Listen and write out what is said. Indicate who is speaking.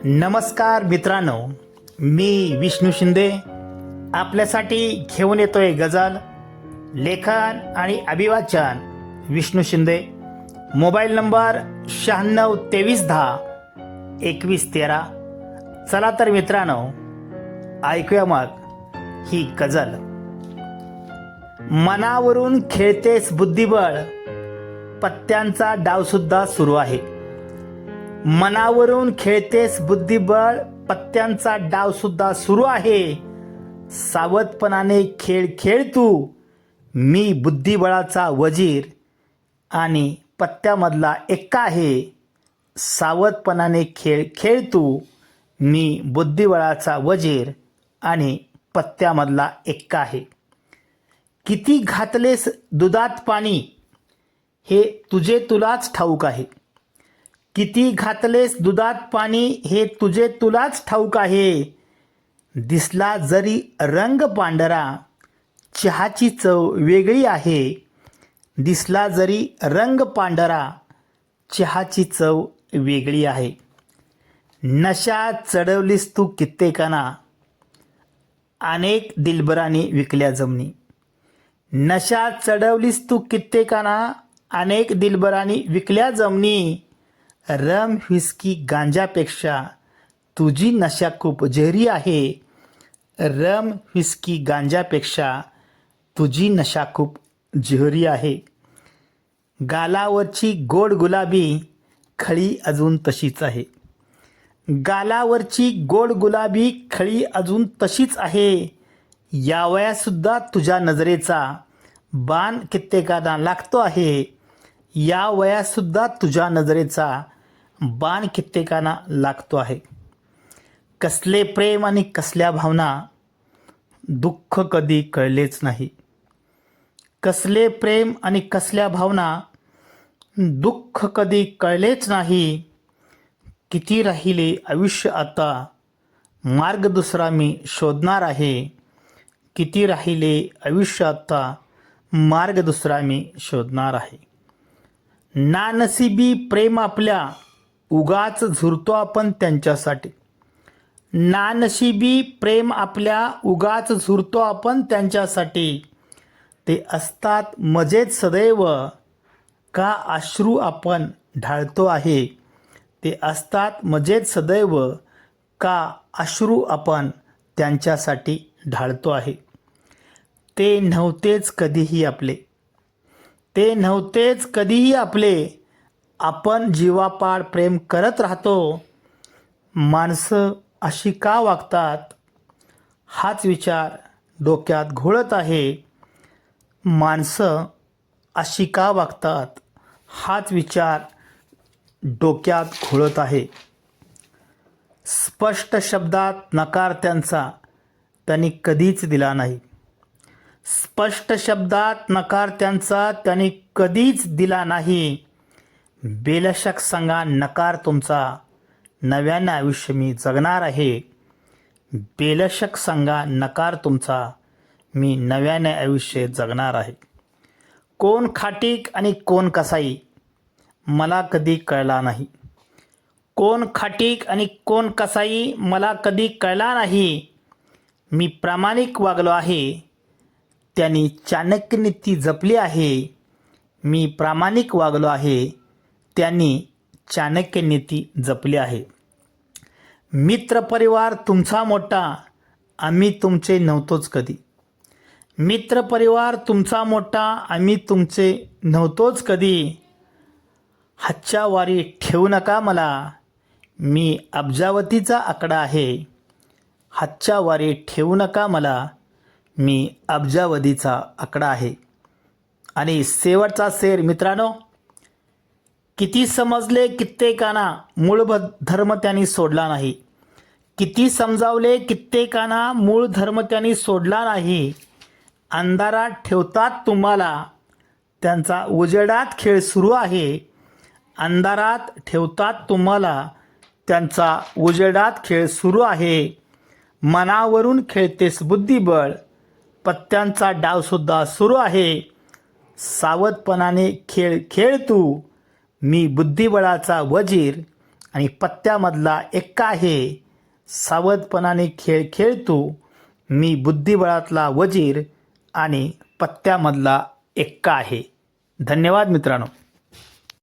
Speaker 1: नमस्कार मित्रांनो, मी विष्णू शिंदे आपल्यासाठी घेऊन येतोय गझल, लेखन आणि अभिवाचन. विष्णू शिंदे. Mobile number 9623102113. चला तर मित्रांनो, ऐकूया मग ही गझल. मनावरून खेळतेस बुद्धिबळ, पत्त्यांचा डावसुद्धा सुरू आहे. मनावरून खेळतेस बुद्धिबळ, पत्त्यांचा डाव सुद्धा सुरू आहे. सावधपणाने खेळ खेळ तू, मी बुद्धिबळाचा वजीर आणि पत्त्यामधला एक्का आहे. सावधपणाने खेळ खेळ तू, मी बुद्धिबळाचा वजीर आणि पत्त्यामधला एक्का आहे. किती घातलेस दुधात पाणी, हे तुझे तुलाच ठाऊक आहे. किती घातलेस दुधात पाणी, हे तुझे तुलाच ठाऊक आहे. दिसला जरी रंग पांढरा, चहाची चव वेगळी आहे. दिसला जरी रंग पांढरा, चहाची चव वेगळी आहे. नशा चढवलीस तू कित्येकांना, अनेक दिलबरांनी विकल्या जमनी. नशा चढवलीस तू कित्येकांना, अनेक दिलबरांनी विकल्या जमनी. रम व्हिस्की गांजापेक्षा तुझी नशा खूप जहरी आहे. रम व्हिस्की गांजापेक्षा तुझी नशा खूप जहरी आहे. गालावरची गोड गुलाबी खळी अजून तशीच आहे. गालावरची गोड गुलाबी खळी अजून तशीच आहे. या वयातसुद्धा तुझ्या नजरेचा बाण कित्येकांना लागतो आहे. या वयातसुद्धा तुझ्या नजरेचा बाण कित्येकांना लागतो आहे. कसले प्रेम आणि कसल्या भावना, दुःख कधी कळलेच नाही. कसले प्रेम आणि कसल्या भावना, दुःख कधी कळलेच नाही. किती राहिले आयुष्य आता, मार्ग दुसरा मी शोधणार आहे. किती राहिले आयुष्य आता, मार्ग दुसरा मी शोधणार आहे. नानसिबी प्रेम आपल्या, उगाच झुरतो आपण त्यांच्यासाठी. नानशिबी प्रेम आपल्या, उगाच झुरतो आपण त्यांच्यासाठी. ते असतात मजेत सदैव, का अश्रू आपण ढाळतो आहे. ते असतात मजेत सदैव, का अश्रू आपण त्यांच्यासाठी ढाळतो आहे. ते नव्हतेच कधीही आपले, ते नव्हतेच कधीही आपले, आपण जीवापाड प्रेम करत राहतो. माणसं अशी का वागतात, हाच विचार डोक्यात घोळत आहे. माणसं अशी का वागतात, हाच विचार डोक्यात घोळत आहे. स्पष्ट शब्दात नकार त्यांचा त्यांनी कधीच दिला नाही. स्पष्ट शब्दात नकार त्यांचा त्यांनी कधीच दिला नाही. बेलशक सांगा नकार तुमचा, नव्याने आयुष्य मी जगणार आहे. बेलशक सांगा नकार तुमचा, मी नव्याने आयुष्य जगणार आहे. कोण खाटीक आणि कोण कसाई, मला कधी कळला नाही. कोण खाटीक आणि कोण कसाई, मला कधी कळला नाही. मी प्रामाणिक वागलो आहे, त्यांनी चाणक्य नीती जपली आहे. मी प्रामाणिक वागलो आहे, त्यांनी चाणक्य नीती जपली आहे. मित्रपरिवार तुमचा मोठा, आम्ही तुमचे नव्हतोच कधी. मित्रपरिवार तुमचा मोठा, आम्ही तुमचे नव्हतोच कधी. हातच्या वारी ठेवू नका मला, मी अब्जावतीचा आकडा आहे. हातच्या वारी ठेवू नका मला, मी अब्जावधीचा आकडा आहे. आणि शेवटचा शेर मित्रांनो. किती समजले कित्येकांना, मूळ धर्म त्यांनी सोडला नाही. किती समजावले कित्येकांना, मूळ धर्म त्यांनी सोडला नाही. अंधारात ठेवतात तुम्हाला, त्यांचा उजेडात खेळ सुरू आहे. अंधारात ठेवतात तुम्हाला, त्यांचा उजेडात खेळ सुरू आहे. मनावरून खेळतेस बुद्धिबळ, पत्त्यांचा डावसुद्धा सुरू आहे. सावधपणाने खेळ खेळ तू, मी बुद्धिबळाचा वजीर आणि पत्त्यामधला एक्का आहे, सावधपणाने खेळ खेळतो मी बुद्धिबळातला वजीर आणि पत्त्यामधला एक्का आहे. धन्यवाद मित्रांनो.